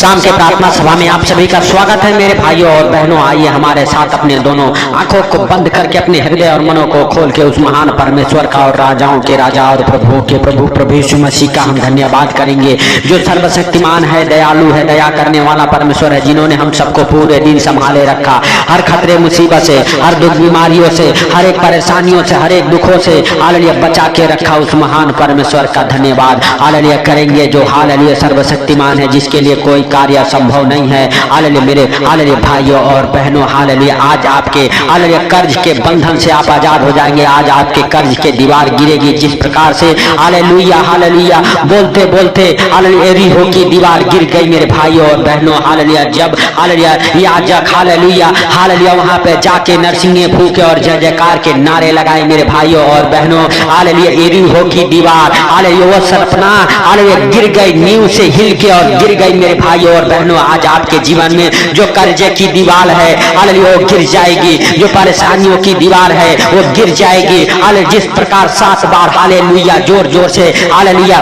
शाम के प्रार्थना सभा में आप सभी का स्वागत है मेरे भाइयों और बहनों। आइए हमारे साथ अपने दोनों आंखों को बंद करके अपने हृदय और मनों को खोल के उस महान परमेश्वर का और राजाओं के राजा और प्रभुओं के प्रभु प्रभु यीशु मसीह का हम धन्यवाद करेंगे, जो सर्वशक्तिमान है, दयालु है, दया करने वाला परमेश्वर है, जिन्होंने हम सबको पूरे दिन संभाले रखा। हर खतरे मुसीबत से, हर दुख बीमारियों से, हर एक परेशानियों से, हर एक दुखों से हालेलुया बचा के रखा। उस महान परमेश्वर का धन्यवाद हालेलुया करेंगे, जो हालेलुया सर्वशक्तिमान है, जिसके लिए कोई कार्य असंभव नहीं है। हालेलुया मेरे हालेलुया भाइयों और बहनों, हालेलुया आज आपके हालेलुया कर्ज के बंधन से आप आजाद हो जाएंगे। आज आपके कर्ज के दीवार गिरेगी। जिस प्रकार से हालेलुया हालेलुया बोलते बोलते हालेलुया एरीहो की दीवार गिर गई मेरे भाइयों और बहनों। हालेलुया जब हालेलुया याजक हालेलुया हालेलुया वहां पे जाके नरसिंगे फूके और जय जयकार के नारे लगाए मेरे भाइयों और बहनों। हालेलुया एरीहो की दीवार हालेलुया वो सरपना हालेलुया गिर गई, नींव से हिल के और गिर गई मेरे भाइयों और बहनों। आज आपके जीवन में जो कर्जे की दीवार है हालेलुया वो गिर जाएगी, जो परेशानियों की दीवार है वो गिर जाएगी। हालेलुया जिस प्रकार 7 बार हालेलुया जोर जोर से हालेलुया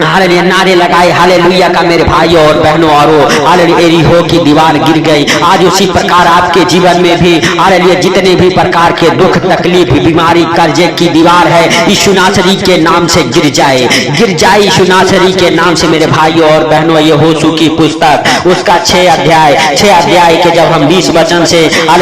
हालेलुया नारे लगाए हालेलुया का मेरे भाइयों और बहनों, और वो हालेलुया एरीहो की दीवार गिर गई। आज उसी प्रकार आपके जीवन में भी हालेलुया जितने भी प्रकार के दुख तकलीफ बीमारी कर्जे की दीवार है यीशु नासरी के नाम से गिर जाए यीशु नासरी के नाम से मेरे भाइयों और बहनों। ये होशू की पुस्तक उसका 6 अध्याय के जब हम 20 वचन से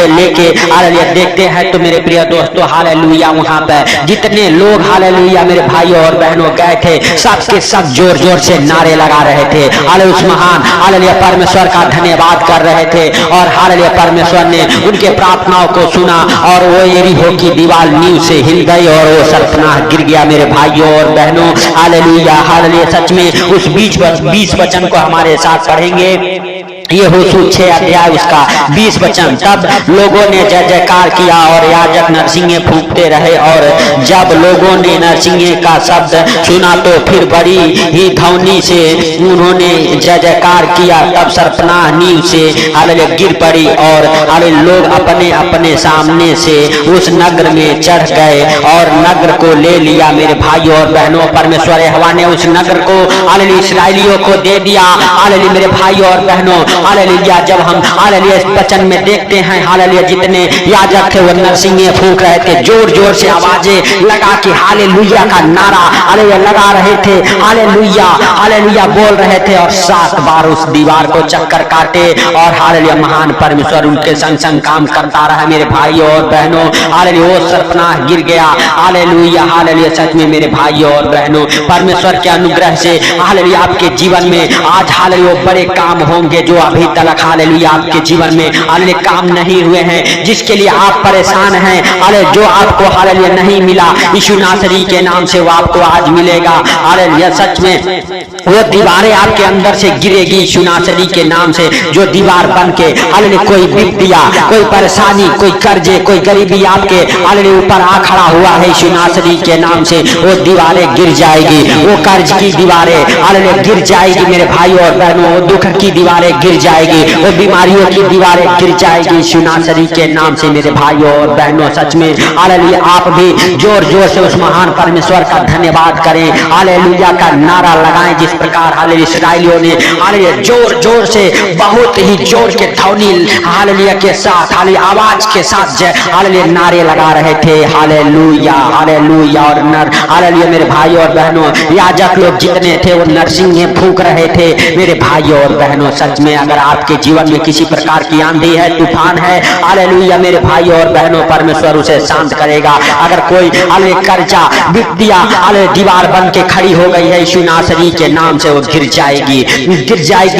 लेके हालेलुया देखते हैं तो मेरे प्रिय दोस्तों हालेलुया वहां पर जितने लोग हालेलुया मेरे भाइयों और बहनों गए थे सबके सब जोर जोर से नारे लगा रहे थे, हालेलुया उस महान हालेलुया परमेश्वर का धन्यवाद कर रहे थे। और हालेलुया परमेश्वर ने उनके प्रार्थनाओं को सुना और वो एरीहो की दीवार नींव से हिल गई और वो सरपना गिर गया मेरे भाइयों और बहनों। हालेलुया हालेलुया सच में उस 20 वचन को हमारे साथ पढ़ेंगे। ये होशू 6 अध्याय उसका 20 वचन। तब लोगों ने जय जयकार किया और याजक नरसिंगे फूंकते रहे, और जब लोगों ने नरसिंगे का शब्द सुना तो फिर बड़ी ही ध्वनि से उन्होंने जय जयकार किया। तब सरपना नींव से हालेलुया गिर पड़ी और हालेलुया लोग अपने अपने सामने से उस नगर में चढ़ गए और नगर को ले लिया मेरे भाइयों और बहनों। परमेश्वर यहोवा ने उस नगर को हालेलुया इसराइलियों को दे दिया। हालेलुया मेरे भाइयों और बहनों हालेलुया जब हम हालेलुया इस वचन में देखते हैं हालेलुया जितने याजक थे वो नरसिंगे फूंक रहे थे, जोर जोर से आवाजें लगा के हालेलुया का नारा हालेलुया लगा रहे थे, हालेलुया हालेलुया बोल रहे थे। और 7 बार उस दीवार को चक्कर काटे और हालेलुया महान परमेश्वर उनके संग संग काम करता रहा मेरे भाइयों और बहनों। हालेलुया वो सरपना गिर गया। हालेलुया हालेलुया सच में मेरे भाइयों और बहनों परमेश्वर के अनुग्रह से हालेलुया आपके जीवन में आज हालेलुया बड़े काम होंगे जो अभी तक हालेलुया आपके जीवन में हालेलुया काम नहीं हुए हैं, जिसके लिए आप परेशान हैं हालेलुया जो आपको हालेलुया नहीं मिला यीशु नासरी के नाम से वो आपको आज मिलेगा। हालेलुया सच में वो दीवारें आपके अंदर से गिरेगी यीशु नासरी के नाम से। जो दीवार बन के हालेलुया कोई विपत्तियां, कोई परेशानी, कोई कर्जे, कोई गरीबी आपके हालेलुया ऊपर आ खड़ा हुआ है यीशु नासरी के नाम से वो दीवारें गिर जाएगी। वो कर्ज की दीवारें हालेलुया गिर जाएगी मेरे भाइयों और बहनों। वो दुख की दीवारें गिर जाएगी, वो बीमारियों की दीवारें गिर जाएगी यीशु नासरी के नाम से मेरे भाइयों और बहनों। सच में हालेलुया आप भी जोर जोर से उस महान परमेश्वर का धन्यवाद करें, हालेलुया का नारा लगाएं। जिस प्रकार हालेलुया इसराइलियों ने हालेलुया जोर जोर से बहुत ही जोर के ध्वनि हालेलुया के साथ हालेलुया आवाज के साथ हालेलुया नारे लगा रहे थे, हालेलुया हालेलुया। और हालेलुया मेरे भाइयों और बहनों याजक लोग जितने थे वो नरसिंगे फूंक रहे थे मेरे भाइयों और बहनों। सच में अगर आपके जीवन में किसी प्रकार की आंधी है, तूफान है, हालेलुया मेरे भाइयों और बहनों परमेश्वर उसे शांत करेगा। अगर कोई हालेलुया कर्जा विपत्तियां हालेलुया दीवार बन के खड़ी हो गई है यीशु नासरी के नाम से वो गिर जाएगी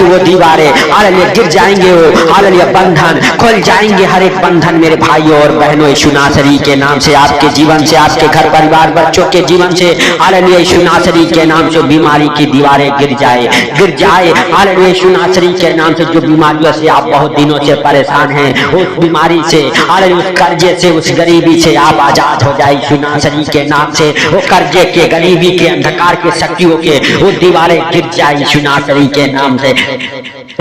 वो दीवारें हालेलुया गिर जाएंगे, वो हालेलुया बंधन खुल जाएंगे, हर एक बंधन मेरे भाइयों और बहनों यीशु नासरी के नाम से। आपके जीवन से, आपके घर परिवार बच्चों के जीवन से हालेलुया यीशु नासरी के नाम से बीमारी की दीवारें गिर जाए हालेलुया यीशु नासरी के नाम से। जो बीमारियों से आप बहुत दिनों से परेशान हैं उस बीमारी से हालेलुया उस कर्जे से, उस गरीबी से आप आजाद हो जाए यीशु नासरी के नाम से। वो कर्जे के, गरीबी के, अंधकार के शक्तियों के वो दीवारें दीवारें गिर जाए यीशु नासरी के नाम से।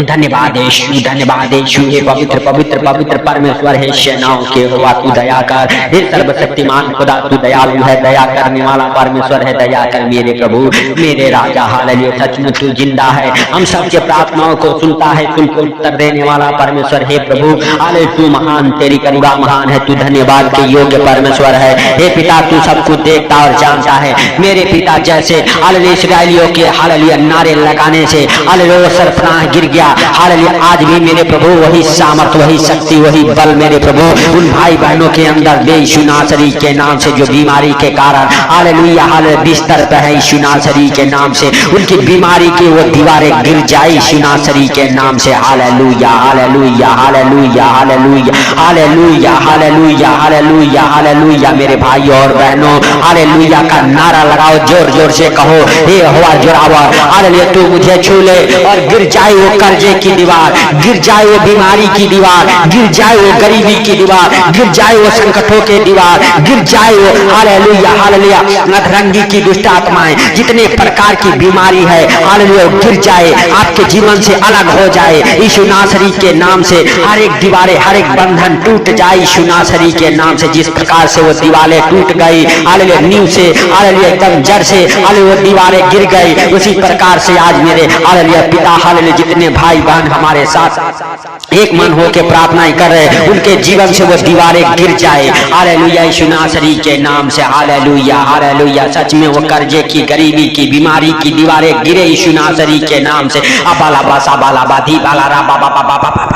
धन्यवाद यीशु, धन्यवाद यीशु। हे पवित्र पवित्र पवित्र परमेश्वर है सेनाओं के यहोवा तू दया कर। हे सर्वशक्तिमान खुदा तू दयालु है, दया करने वाला परमेश्वर है, दया कर मेरे प्रभु मेरे राजा। हालेलुया, सच में तू जिंदा है, हम सबके प्रार्थनाओं को सुनता है, तुमको उत्तर देने वाला परमेश्वर है प्रभु। हाले तू महान, तेरी करुणा महान है, तू धन्यवाद के योग्य परमेश्वर है। हे पिता तू सब कुछ देखता और जानता है मेरे पिता। जैसे हालेलुया इस्राएलियों के हालेलुया नारे लगाने से हालेलुया सरफराह गिर गया, हालेलुया आज भी मेरे प्रभु वही सामर्थ, वही शक्ति, वही बल मेरे प्रभु उन भाई बहनों के अंदर दे यीशु नासरी के नाम से, जो बीमारी के कारण हालेलुया हालेलुया बिस्तर पे है यीशु नासरी के नाम से, उनकी बीमारी की वो दीवारें गिर जाए यीशु नासरी के नाम से। Hallelujah hallelujah hallelujah hallelujah hallelujah hallelujah hallelujah hallelujah. मेरे भाइयों और बहनों हालेलुया का नारा लगाओ, जोर जोर से कहो हे यहोवा जोरावर हालेलुया तू मुझे छू ले और गिर जाए वो कर्जे की दीवार, गिर जाए वो बीमारी की दीवार, गिर जाए वो गरीबी की दीवार, गिर जाए वो संकटों के दीवार, गिर जाए वो हालेलुया हालेलुया अधरंगी की दुष्ट आत्माएं, जितने प्रकार की बीमारी है हालेलुया गिर जाए, आपके जीवन से अलग हो जाए यीशु नासरी के नाम से। हर एक दीवारें, हर एक बंधन टूट जाए यीशु नासरी के नाम से। जिस प्रकार से वो दीवारें टूट गई हालेलुया नींव से, हालेलुया एकदम जड़ से हालेलुया वो दीवारें गिर गई, उसी प्रकार से आज मेरे हालेलुया पिता हालेलुया जितने भाई बहन हमारे साथ एक मन होकर प्रार्थनाएं कर रहे, उनके जीवन से वो दीवारें गिर जाए हालेलुया यीशु नासरी के नाम से। हालेलुया हालेलुया, सच में वो कर्जे की, गरीबी की, बीमारी की दीवारें गिरे यीशु नासरी के नाम से। अबाला बासा बाला बाधी बाला रा बाबा बाबा बाबा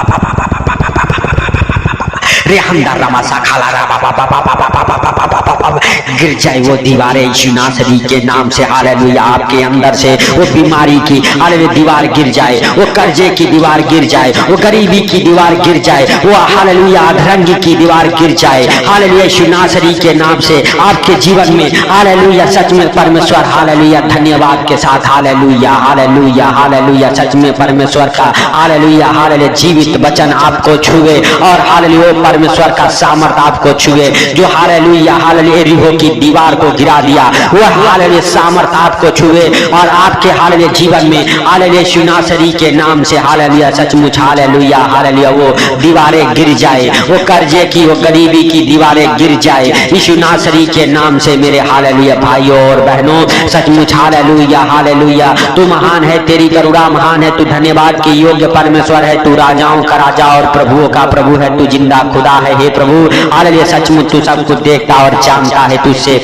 रे हमदा रमासा खाला रा बाबा बाबा बाबा गिर जाए वो दीवारें यीशु नासरी के नाम से। हालेलुया आपके अंदर से वो बीमारी की हालेलुया दीवार गिर जाए, वो कर्जे की दीवार गिर जाए, वो गरीबी की दीवार गिर जाए, वो हालेलुया अधरंगी की दीवार गिर जाए हालेलुया यीशु नासरी के नाम से आपके जीवन में। हालेलुया सच में परमेश्वर हालेलुया धन्यवाद के साथ हालेलुया हालेलुया हालेलुया सच में परमेश्वर का हालेलुया हालेलुया जीवित वचन आपको छुए और हालेलुया परमेश्वर का सामर्थ आपको छुए, जो हालेलुया हालेलुया एरिहो की दीवार को गिरा दिया, वो हालेलुया सामर्थ आपको छुए और आपके हालेलुया जीवन में हालेलुया यीशु नासरी के नाम से हालेलुया सचमुच हालेलुया हालेलुया वो दीवारें गिर जाए, वो कर्जे की, वो गरीबी की दीवारें गिर जाए यीशु नासरी के नाम से। मेरे हालेलुया भाइयों और बहनों सचमुच हालेलुया हालेलुया तू महान है, तेरी करुणा महान है, तू धन्यवाद के योग्य परमेश्वर है, तू राजाओं का राजा और प्रभुओं का प्रभु है, तू जिंदा खुदा है। हे प्रभु हालेलुया सचमुच तू सब कुछ देखता और जानता है, तुझसे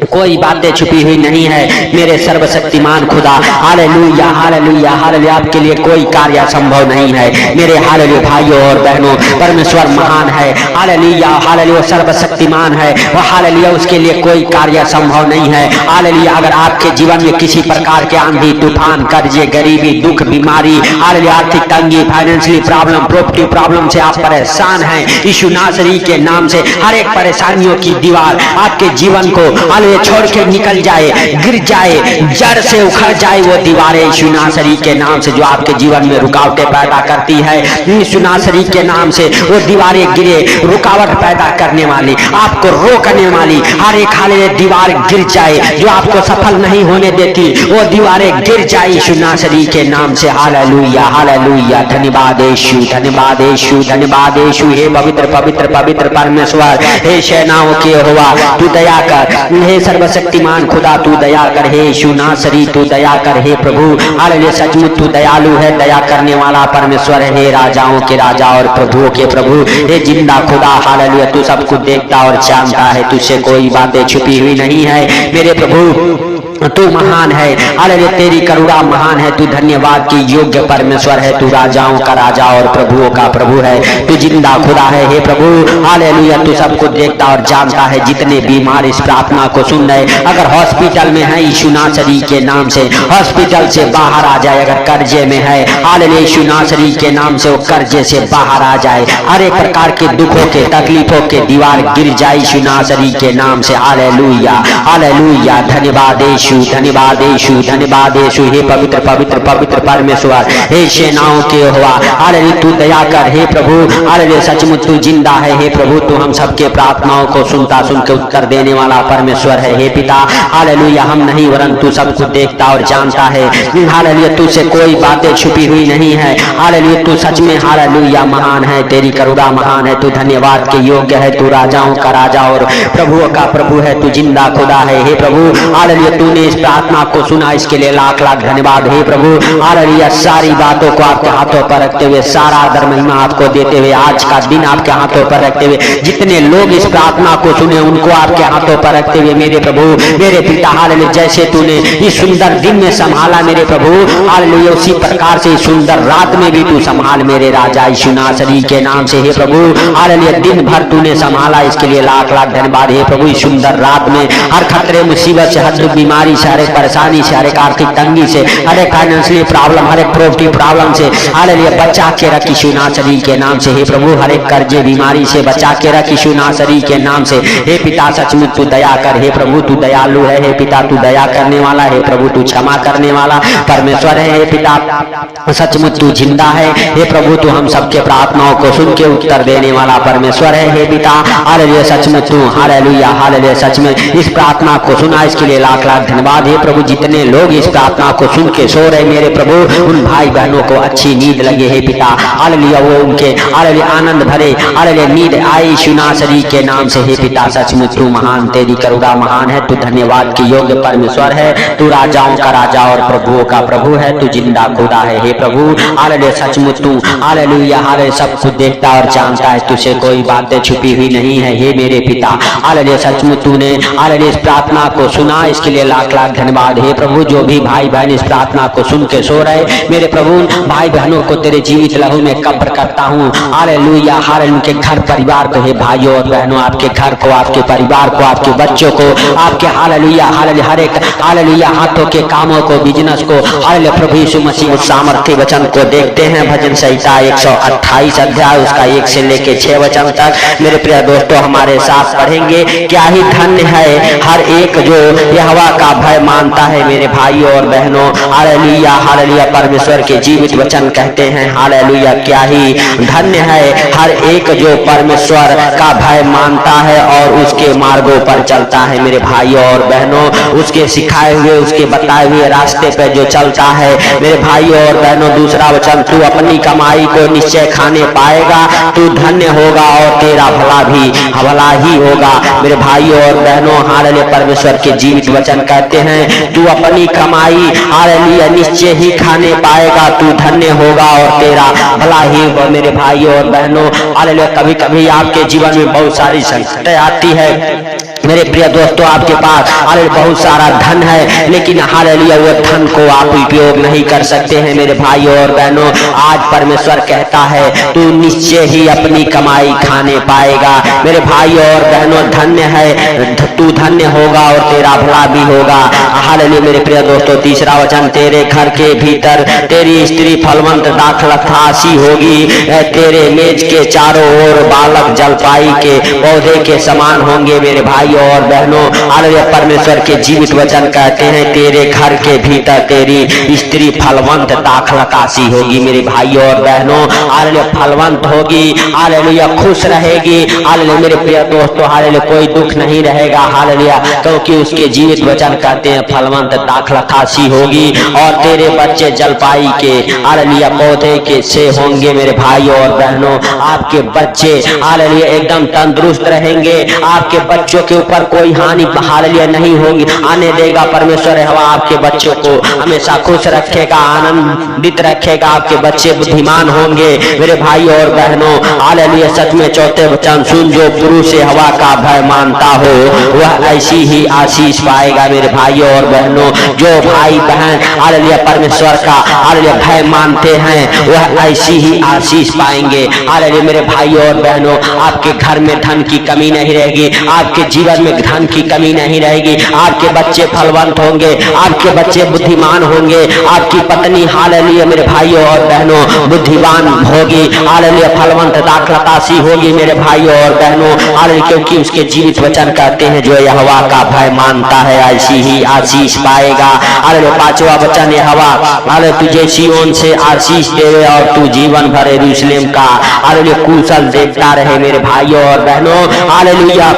कोई बातें छुपी हुई नहीं है मेरे सर्वशक्तिमान खुदा। हालेलुया हालेलुया हालेलुया आपके लिए कोई कार्य संभव नहीं है मेरे हालेलुया भाइयों और बहनों। परमेश्वर महान है हालेलुया हालेलुया सर्वशक्तिमान है वो हालेलुया, उसके लिए कोई कार्य संभव नहीं है हालेलुया। अगर आपके जीवन में किसी प्रकार के आंधी तूफान, कर्जे, गरीबी, दुख, बीमारी, हालेलुया आर्थिक तंगी, फाइनेंशियली प्रॉब्लम, प्रॉपर्टी प्रॉब्लम से आप परेशान हैं यीशु नासरी के नाम से, हर एक परेशानियों की दीवार आपके जीवन को हालेलुया छोड़ के निकल जाए, गिर जाए, जड़ से उखड़ जाए वो दीवारें यीशु नासरी के नाम से, जो आपके जीवन में रुकावटें पैदा करती है यीशु नासरी के नाम से। वो दीवारें गिरे, रुकावट पैदा करने वाली, आपको रोकने वाली हर एक हालेलुया दीवार गिर जाए, जो आपको सफल नहीं होने देती वो दीवारें गिर जाए यीशु नासरी के नाम से। हालेलुया हालेलुया धन्यवाद यीशु, धन्यवाद यीशु, धन्यवाद यीशु। हे पवित्र पवित्र पवित्र परमेश्वर, हे सेनाओं के यहोवा तू दया कर, हे सर्वशक्तिमान खुदा तू दया कर, हे यीशु नासरी तू दया कर। हे प्रभु हालेलुया सचमुच तू दयालु है, दया करने वाला परमेश्वर है, हे राजाओं के राजा और प्रभुओं के प्रभु, हे जिंदा खुदा हालेलुया तू सब कुछ देखता और जानता है, तुझसे कोई बातें छुपी हुई नहीं है मेरे प्रभु। तू महान है हालेलुया, तेरी करुणा महान है, तू धन्यवाद की योग्य परमेश्वर है, तू राजाओं का राजा और प्रभुओं का प्रभु है, तू जिंदा खुदा है। हे प्रभु हालेलुया तू सब कुछ देखता और जानता है। जितने बीमार इस प्रार्थना को सुन रहे, अगर हॉस्पिटल में है यीशु नासरी के नाम से हॉस्पिटल से बाहर आ जाए, अगर कर्जे में है हालेलुया यीशु नासरी के नाम से वो कर्जे से बाहर आ जाए, हर एक प्रकार के दुखों के, तकलीफों के दीवार गिर जाए यीशु नासरी के नाम से। हालेलुया हालेलुया धन्यवाद यीशु, धन्यवाद यीशु, धन्यवाद यीशु। हे पवित्र पवित्र पवित्र परमेश्वर, हे सेनाओं के यहोवा, हालेलुया तू दया कर हे प्रभु, हालेलुया सचमुच तू जिंदा है हे प्रभु, तू हम सबके प्रार्थनाओं को सुन के उत्तर देने वाला परमेश्वर है हे पिता। हालेलुया हम नहीं वरन तू सब कुछ देखता और जानता है। हालेलुया तू से कोई बातें छुपी हुई नहीं है। हालेलुया तू सच में हालेलुया महान है, तेरी करुणा महान है, तू धन्यवाद के योग्य है, तू राजाओं का राजा और प्रभुओं का प्रभु है, तू जिंदा खुदा है हे प्रभु। हालेलुया तूने इस प्रार्थना को सुना, इसके लिए लाख लाख धन्यवाद हे प्रभु। हालेलुया सारी बातों को आपके हाथों पर रखते हुए, सारा आदर महिमा आपको देते हुए, आज का दिन आपके हाथों पर रखते हुए, जितने लोग इस प्रार्थना को सुने उनको आपके हाथों पर रखते हुए मेरे प्रभु मेरे पिता, हालेलुया जैसे तूने इस सुंदर दिन में संभाला मेरे प्रभु, हालेलुया उसी प्रकार से सुंदर रात में भी तू संभाल मेरे राजा यीशु नासरी के नाम से हे प्रभु। हालेलुया दिन भर तूने संभाला, इसके लिए लाख लाख धन्यवाद हे प्रभु। इस सुंदर रात में हर खतरे मुसीबत से, हर बीमारी से, हर एक परेशानी से, हर एक आर्थिक तंगी से, हर एक फाइनेंशियल प्रॉब्लम, हर एक प्रॉपर्टी प्रॉब्लम से हालेलुया बचा के रख यीशु नासरी के नाम से हे प्रभु। हर एक कर्जे बीमारी से बचा के रख यीशु नासरी के नाम से हे पिता। सचमुच तू दया कर हे प्रभु, तू दयालु है हे पिता, तू दया करने वाला है प्रभु, तू क्षमा करने वाला परमेश्वर है हे पिता। सचमुच तू जिंदा है हे प्रभु, तू हम सबके प्रार्थनाओं को सुन के उत्तर देने वाला परमेश्वर है हे पिता। हालेलुया सचमुच तू हालेलुया हालेलुया सच में इस प्रार्थना को सुना, इसके लिए लाख लाख धन्यवाद हे प्रभु। जितने लोग इस प्रार्थना को सुन के सो रहे मेरे प्रभु, उन भाई बहनों को अच्छी नींद लगे हे पिता। हालेलुया वो उनके हालेलुया आनंद भरे हालेलुया नींद आई यीशु नासरी के नाम से हे पिता। सचमुच तू महान, तेरी करुणा महान है, तू धन्यवाद के योग्य परमेश्वर है, तू राजाओं का राजा और प्रभुओं का प्रभु है, तू जिंदा खुदा है हे प्रभु। हालेलुया सचमुच तू हालेलुया हालेलुया सब कुछ देखता और जानता है, तुझसे कोई बातें छुपी हुई नहीं है हे मेरे पिता। हालेलुया सचमुच तूने हालेलुया इस प्रार्थना को सुना, इसके लिए लाख लाख धन्यवाद हे प्रभु। जो भी भाई बहन इस प्रार्थना को सुन के सो रहे मेरे प्रभु, भाई बहनों को तेरे जीवित लहू में कब्र करता हूँ। हालेलुया हालेलुया उनके घर परिवार को हे भाइयों और बहनों, आपके घर को, आपके परिवार को, आपके बच्चों को, आपके हालेलुया हालेलुया हर एक हालेलुया हाथों के कामों को, बिजनेस को हालेलुया प्रभु यीशु मसीह उस सामर्थ्य वचन को देखते हैं। भजन संहिता 128 अध्याय उसका 1 से लेके 6 वचन तक मेरे प्रिय दोस्तों हमारे साथ पढ़ेंगे। क्या ही धन्य है हर एक जो यहोवा का भय मानता है मेरे भाइयों और बहनों। हालेलुया हालेलुया परमेश्वर के जीवित वचन कहते हैं हालेलुया क्या ही धन्य है हर एक जो परमेश्वर का भय मानता है और उसके मार्गों पर चलता है मेरे भाइयों और बहनों। उसके सिखाए हुए, उसके बताए हुए रास्ते पे जो चलता है मेरे भाइयों और बहनों। दूसरा वचन, तू अपनी कमाई को निश्चय खाने पाएगा, तू धन्य होगा और तेरा भला ही होगा मेरे भाइयों और बहनों। हालेलुया परमेश्वर के जीवित वचन कहते हैं तू अपनी कमाई हालेलुया निश्चय ही खाने पाएगा, तू धन्य होगा और तेरा भला ही होगा मेरे भाइयों और बहनों। हालेलुया कभी कभी आपके जीवन में बहुत सारी संकटें आती है मेरे प्रिय दोस्तों, आपके पास हालेलुया बहुत सारा धन है, लेकिन हालेलुया वो धन को आप उपयोग नहीं कर सकते हैं मेरे भाइयों और बहनों। आज परमेश्वर कहता है तू निश्चय ही अपनी कमाई खाने पाएगा मेरे भाइयों और बहनों। धन्य है, तू धन्य होगा और तेरा भला भी होगा। हालेलुया मेरे प्रिय दोस्तों, तीसरा वचन, तेरे घर के भीतर तेरी स्त्री फलवंत दाखलतासी होगी, तेरे मेज के चारों ओर बालक जलपाई के पौधे के समान होंगे मेरे भाइयों और बहनों। हालेलुया परमेश्वर के जीवित वचन कहते हैं तेरे घर के भीतर तेरी स्त्री फलवंत दाखलतासी होगी मेरे भाइयों और बहनों। हालेलुया फलवंत होगी, हालेलुया खुश रहेगी। हालेलुया मेरे प्रिय दोस्तों, हालेलुया कोई दुख नहीं रहेगा हालेलुया, क्योंकि उसके जीवित वचन कहते हैं फलवंत दाखलतासी होगी और तेरे बच्चे जलपाई के हालेलुया पौधे के से होंगे मेरे भाइयों और बहनों। आपके बच्चे हालेलुया एकदम तंदुरुस्त रहेंगे, आपके बच्चों के ऊपर कोई हानि हालेलुया नहीं होगी आने देगा परमेश्वर। हवा आपके बच्चों को हमेशा खुश रखेगा, आनंदित रखेगा। आपके बच्चे बुद्धिमान होंगे मेरे भाई और बहनों। हालेलुया सच में चौथे वचन सुन, जो पुरुष से हवा का भय मानता हो वह ऐसी ही आशीष पाएगा मेरे भाइयों और बहनों। जो भाई बहन हालेलुया परमेश्वर का हालेलुया भय मानते हैं वह ऐसी ही आशीष पाएंगे। हालेलुया मेरे भाइयों और बहनों, आपके घर में धन की कमी नहीं रहेगी, आपके जीवन में धन की कमी नहीं रहेगी। आपके बच्चे फलवंत होंगे, आपके बच्चे बुद्धिमान होंगे, आपकी पत्नी हालेलुया मेरे भाइयों और बहनों बुद्धिमान होगी, हालेलुया फलवंत दाखलतासी होगी मेरे भाइयों और बहनों। हालेलुया क्योंकि उसके जीवित वचन कहते हैं जो यहोवा का भय मानता है ऐसी ऐसी ही आशीष पाएगा। हालेलुया। पांचवा वचन है, हवा हालेलुया तुझे सिय्योन से आशीष देवे और तू जीवन भर यरूशलेम का हालेलुया कुशल देखता रहे। मेरे भाइयों और बहनों, हालेलुया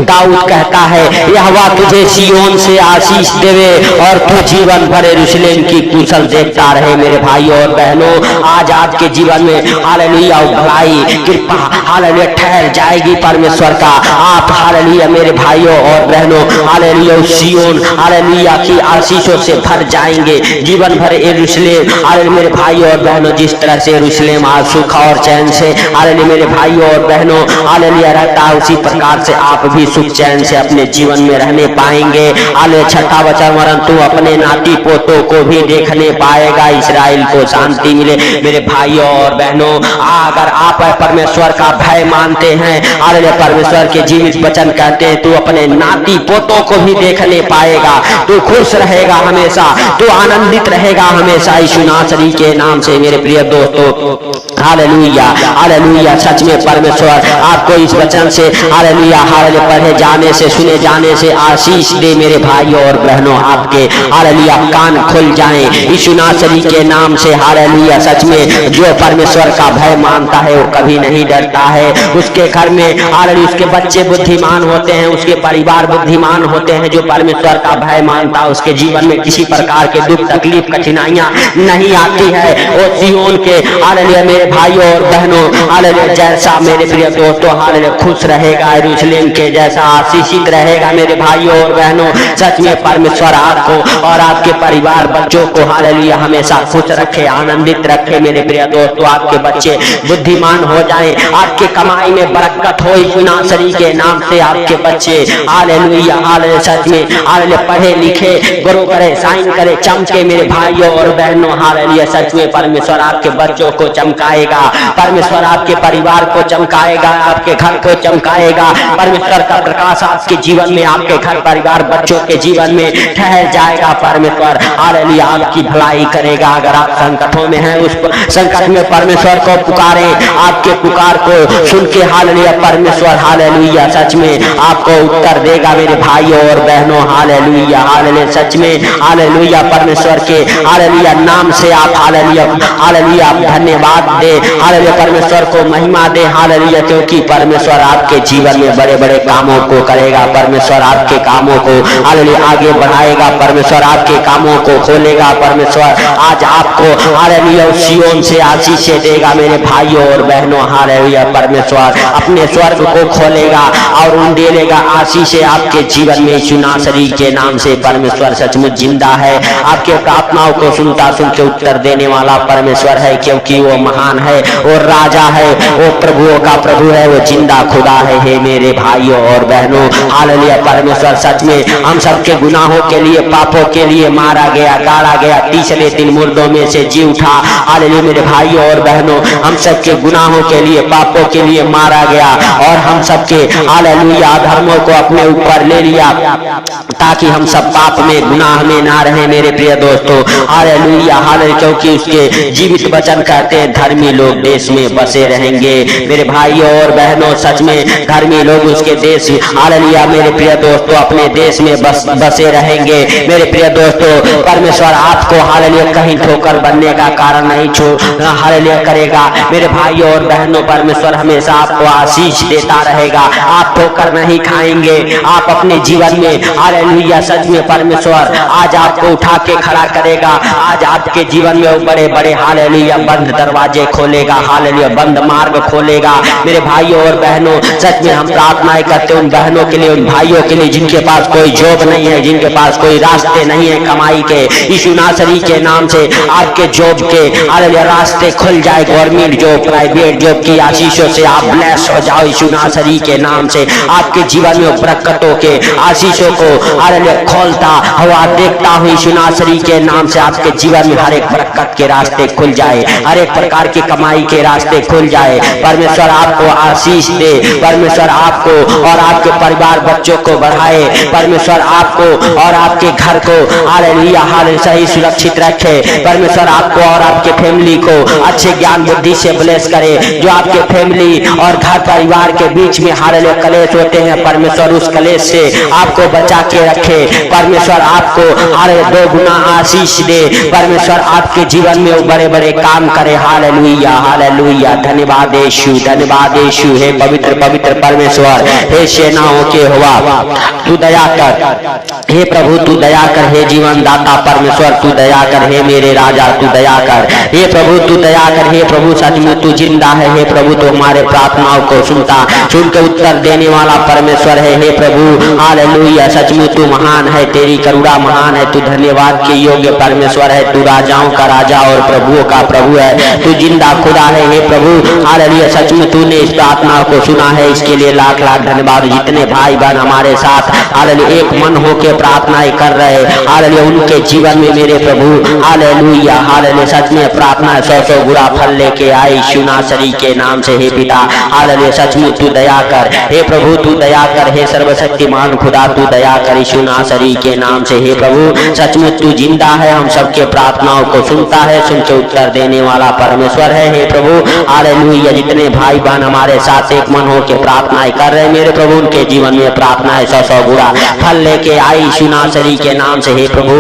दाऊद कहता है, यहोवा तुझे सिय्योन से आशीष देवे और तू जीवन भर यरूशलेम की कुशल देखता रहे। मेरे भाइयों और बहनों, आज आपके जीवन में हालेलुया भलाई कृपा हालेलुया ठहर जाएगी परमेश्वर का। आप हालेलुया मेरे भाइयों और बहनों हालेलुया सिय्योन हालेलुया की आशीषों से भर जाएंगे जीवन भर। यरूशलेम हालेलुया मेरे भाइयों और बहनों, जिस तरह से यरूशलेम आज सुख और चैन से हालेलुया मेरे भाइयों और बहनों हालेलुया रहता है, उसी प्रकार से आप भी सुख चैन से अपने जीवन में रहने पाएंगे। हालेलुया। छठा वचन, वरन तू अपने नाती पोतों को भी देखने पाएगा, इस्राएल को शांति मिले। मेरे भाइयों और बहनों, अगर आप परमेश्वर का भय मानते हैं, हालेलुया परमेश्वर के जीवित वचन कहते हैं, तू अपने नाती पोतों को भी देखने पाएगा, तू खुश रहेगा हमेशा, तू आनंदित रहेगा हमेशा यीशु नासरी के नाम से। मेरे प्रिय दोस्तों हालेलुया हालेलुया, सच में परमेश्वर आपको इस वचन से हालेलुया हालेलुया पढ़े जाने से सुने जाने से आशीष दे। मेरे भाइयों और बहनों, आपके हालेलुया कान खुल जाएं यीशु नासरी के नाम से। हालेलुया। सच में जो परमेश्वर का भय मानता है वो कभी नहीं डरता है। उसके घर में हालेलुया उसके बच्चे बुद्धिमान होते हैं, उसके परिवार बुद्धिमान होते हैं। जो परमेश्वर का भय मानता है उसके जीवन में किसी प्रकार के दुख तकलीफ कठिनाइयां नहीं आती है। वो सिय्योन के हालेलुया मेरे भाइयों और बहनों हालेलुया जैसा मेरे प्रिय दोस्तों हालेलुया खुश रहेगा, यरूशलेम के जैसा आशीषित रहेगा। मेरे भाइयों और बहनों, सच में परमेश्वर आपको और आपके परिवार बच्चों को हालेलुया हमेशा खुश रखे, आनंदित रखे। मेरे प्रिय दोस्तों, आपके बच्चे बुद्धिमान हो जाएं, आपके कमाई में बरकत हो यीशु नासरी के नाम से। आपके बच्चे हालेलुया हालेलुया सच में हालेलुया पढ़े लिखे ग्रो करे, साइन करे, चमके। मेरे भाइयों और बहनों हालेलुया सच में परमेश्वर आपके बच्चों को चमकाएगा, परमेश्वर आपके परिवार को चमकाएगा, आपके घर को चमकाएगा। परमेश्वर का प्रकाश आपके जीवन में, आपके घर परिवार बच्चों के जीवन में ठहर जाएगा। परमेश्वर हालेलुया आपकी भलाई करेगा। अगर आप संकटों में हैं, उस संकट में परमेश्वर को पुकारें, आपके पुकार को सुन के हालेलुया परमेश्वर हालेलुया सच में आपको उत्तर देगा। मेरे भाइयों और बहनों हालेलुया हालेलुया सच में हालेलुया परमेश्वर के हालेलुया नाम से आप हालेलुया हालेलुया धन्यवाद दे, हालेलुया परमेश्वर को महिमा दे। हालेलुया क्योंकि परमेश्वर आपके जीवन में बड़े बड़े कामों को करेगा। परमेश्वर आपके कामों को हालेलुया आगे बढ़ाएगा, परमेश्वर आपके कामों को खोलेगा। परमेश्वर आज आपको हालेलुया सिय्योन से आशीष देगा। मेरे भाइयों और बहनों हालेलुया परमेश्वर अपने स्वर्ग को खोलेगा और उंडेलेगा आशीष आपके जीवन में यीशु नासरी के नाम से। परमेश्वर सचमुच जिंदा है, आपके प्रार्थनाओं को सुनता सुन के उत्तर देने वाला परमेश्वर है, क्योंकि वो महान है, वो राजा है, वो प्रभुओं का प्रभु है, वो जिंदा खुदा है। हे मेरे भाइयों और बहनों हालेलुया परमेश्वर सच में हम सबके गुनाहों के लिए पापों के लिए मारा गया, गाड़ा गया, तीसरे दिन मुर्दों में से जी उठा। हालेलुया मेरे भाइयों और बहनों, हम सबके गुनाहों के लिए पापों के लिए मारा गया और हम सबके हालेलुया धर्मों को अपने ऊपर ले लिया ताकि हम सब पाप में गुनाह में ना रहे। मेरे प्रिय दोस्तों हालेलुया हालेलुया क्योंकि उसके जीवित वचन कहते हैं धर्मी लोग देश में बसे रहेंगे। मेरे भाइयों और बहनों सच में धर्मी लोग उसके देश हालेलुया मेरे प्रिय दोस्तों अपने देश में बसे रहेंगे। मेरे प्रिय दोस्तों परमेश्वर आपको हालेलुया कहीं ठोकर बनने का कारण नहीं हालेलुया करेगा। मेरे भाइयों और बहनों परमेश्वर हमेशा आपको आशीष देता रहेगा, आप ठोकर नहीं खाएंगे। आप अपने जीवन में हालेलुया सच में परमेश्वर आज आपको उठा के खड़ा करेगा। आज आपके जीवन में वो बड़े बड़े हालेलुया बंद दरवाजे खोलेगा, हालेलुया बंद मार्ग खोलेगा। मेरे भाइयों और बहनों सच में हम प्रार्थनाएं करते हैं उन बहनों के लिए, उन भाइयों के लिए जिनके पास कोई जॉब नहीं है, जिनके पास कोई रास्ते नहीं है कमाई के। यीशु नासरी के नाम से आपके जॉब के हालेलुया रास्ते खुल जाए, गवर्नमेंट जॉब, प्राइवेट जॉब की आशीषों से आप ब्लेस हो जाओ यीशु नासरी के नाम से। आपके जीवन में बरकतों के आशीषों को हालेलुया खोलता हुआ देखता हूँ यीशु नासरी के नाम से। आपके जीवन में हर एक बरकत के रास्ते खुल जाए, हर एक प्रकार की की कमाई के रास्ते खुल जाए। परमेश्वर आपको आशीष दे, परमेश्वर आपको और आपके परिवार बच्चों को बढ़ाए, परमेश्वर आपको और आपके घर को हालेलुया हालेलुया सही सुरक्षित रखे। परमेश्वर आपको और आपके फैमिली को अच्छे ज्ञान बुद्धि से ब्लेस करे। जो आपके फैमिली और घर परिवार के बीच में हालेलुया कलेश होते हैं, परमेश्वर उस कलेश से आपको बचा के रखे। परमेश्वर आपको हालेलुया 2 गुना आशीष दे। परमेश्वर आपके जीवन में बड़े बड़े काम करे। Hallelujah hallelujah. धन्यवाद यीशु, धन्यवाद यीशु। हे पवित्र पवित्र परमेश्वर, हे सेनाओं के यहोवा तू दया कर। हे प्रभु तू दया कर। हे जीवन दाता परमेश्वर तू दया कर। हे मेरे राजा तू दया कर। हे प्रभु तू दया कर। हे प्रभु सचमुच तू जिंदा है। हे प्रभु तो हमारे प्रार्थनाओं को सुन के उत्तर देने वाला परमेश्वर है। हे प्रभु हालेलुया सचमुच तू महान है, तेरी करुणा महान है, तू धन्यवाद के योग्य परमेश्वर है, तू राजाओं का राजा और प्रभुओं का प्रभु है, तू जिंदा खुदा है। हे प्रभु हालेलुया सचमुच तूने इस प्रार्थना को सुना है, इसके लिए लाख लाख धन्यवाद। जितने भाई बहन हमारे साथ हालेलुया एक मन होकर प्रार्थनाएं कर रहे हालेलुया, उनके जीवन में मेरे प्रभु हालेलुया हालेलुया सच में प्रार्थना 100 गुना फल लेके आई यीशु नासरी के नाम से। हे पिता हालेलुया सचमुच तू दया कर। हे प्रभु तू दया कर। हे सर्वशक्तिमान खुदा तू दया कर यीशु नासरी के नाम से। हे प्रभु सचमुच तू जिंदा है, हम सबके प्रार्थनाओं को सुनता है, सुन के उत्तर देने वाला परमेश्वर है। हे प्रभु हालेलुया जितने भाई बहन हमारे साथ एक मन होकर प्रार्थनाएं कर रहे मेरे प्रभु, उनके जीवन में प्रार्थनाएं 100 गुना फल लेके आई यीशु नासरी के नाम से। हे प्रभु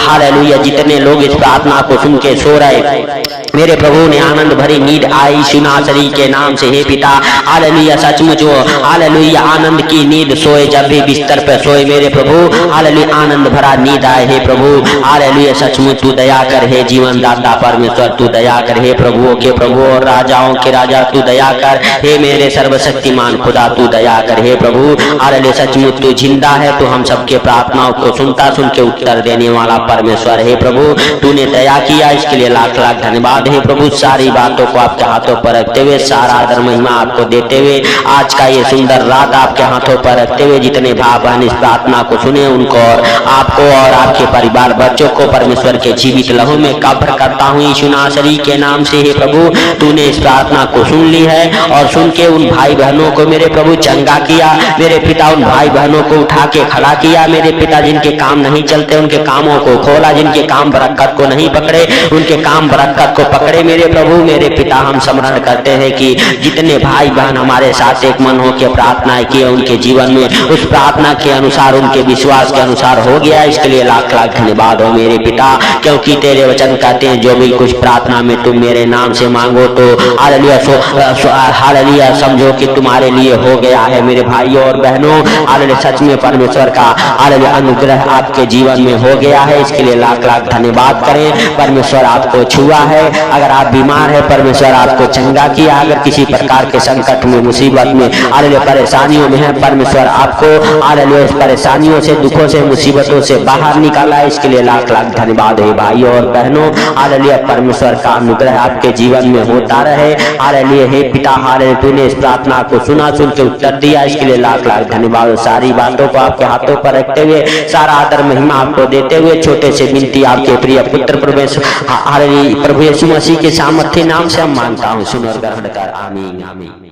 हालेलुया जितने लोग इस प्रार्थना को सुन के सो रहे मेरे प्रभु ने आनंद भरी नींद आई यीशु नासरी के नाम से। हे पिता हालेलुया सचमुच वो हालेलुया आनंद की नींद सोए, जब भी बिस्तर पे सोए मेरे प्रभु हालेलुया आनंद भरा नींद आए। हे प्रभु हालेलुया सचमुच तू दया कर। हे जीवन दाता परमेश्वर तू दया कर। हे प्रभुओं के प्रभु और राजाओं के राजा तू दया कर। हे मेरे सर्वशक्तिमान खुदा तू दया कर। हे प्रभु हालेलुया सचमुच तू जिंदा है, तो हम सबके प्रार्थनाओं को सुनता, सुन के उत्तर देने वाला परमेश्वर। हे प्रभु तूने दया किया, इसके लिए लाख लाख धन्यवाद। हे प्रभु सारी बातों को आपके हाथों पर रखते हुए, सारा आदर महिमा आपको देते हुए, आज का ये सुंदर रात आपके हाथों पर रखते हुए, जितने भाई बहन इस प्रार्थना को सुने उनको और आपको और आपके परिवार बच्चों को परमेश्वर के जीवित लहू में कब्र करता हूँ यीशु नासरी के नाम से। हे प्रभु तूने इस प्रार्थना को सुन ली है और सुन के उन भाई बहनों को मेरे प्रभु चंगा किया। मेरे पिता उन भाई बहनों को उठा के खड़ा किया। मेरे पिता जिनके काम नहीं चलते उनके कामों को खोला, जिनके काम बरकत को नहीं पकड़े उनके काम बरकत को पकड़े। मेरे प्रभु मेरे पिता हम स्मरण करते हैं कि जितने भाई बहन हमारे साथ एक मन होकर प्रार्थनाएं किए, उनके जीवन में उस प्रार्थना के अनुसार, उनके विश्वास के अनुसार हो गया। इसके लिए लाख लाख धन्यवाद हो मेरे पिता, क्योंकि तेरे वचन कहते हैं जो भी कुछ प्रार्थना में तुम मेरे नाम से मांगो तो हालेलुया समझो कि तुम्हारे लिए हो गया है। मेरे भाइयों और बहनों हालेलुया सच में परमेश्वर का हालेलुया अनुग्रह आपके जीवन में हो गया है। इसके लिए लाख लाख धन्यवाद करें। परमेश्वर आपको छुआ है, अगर आप बीमार है परमेश्वर आपको चंगा किया, अगर किसी प्रकार के संकट में मुसीबत में हालेलुया परेशानियों में है परमेश्वर आपको हालेलुया उस परेशानियों से दुखों से मुसीबतों से बाहर निकाला। इसके लिए लाख लाख धन्यवाद है भाइयों और बहनों। हालेलुया परमेश्वर का अनुग्रह आपके जीवन में होता रहे। हालेलुया हे पिता हालेलुया तूने इस प्रार्थना को सुना, सुन के उत्तर दिया। इसके लिए लाख लाख धन्यवाद। सारी बातों को आपके हाथों पर रखते हुए, सारा आदर महिमा आपको देते हुए, छोटे से विनती आपके प्रिय पुत्र प्रभु यीशु मसीह के सामर्थ्य नाम से हम मांगता हूँ, सुनो और ग्रहण कर। आमीन आमीन।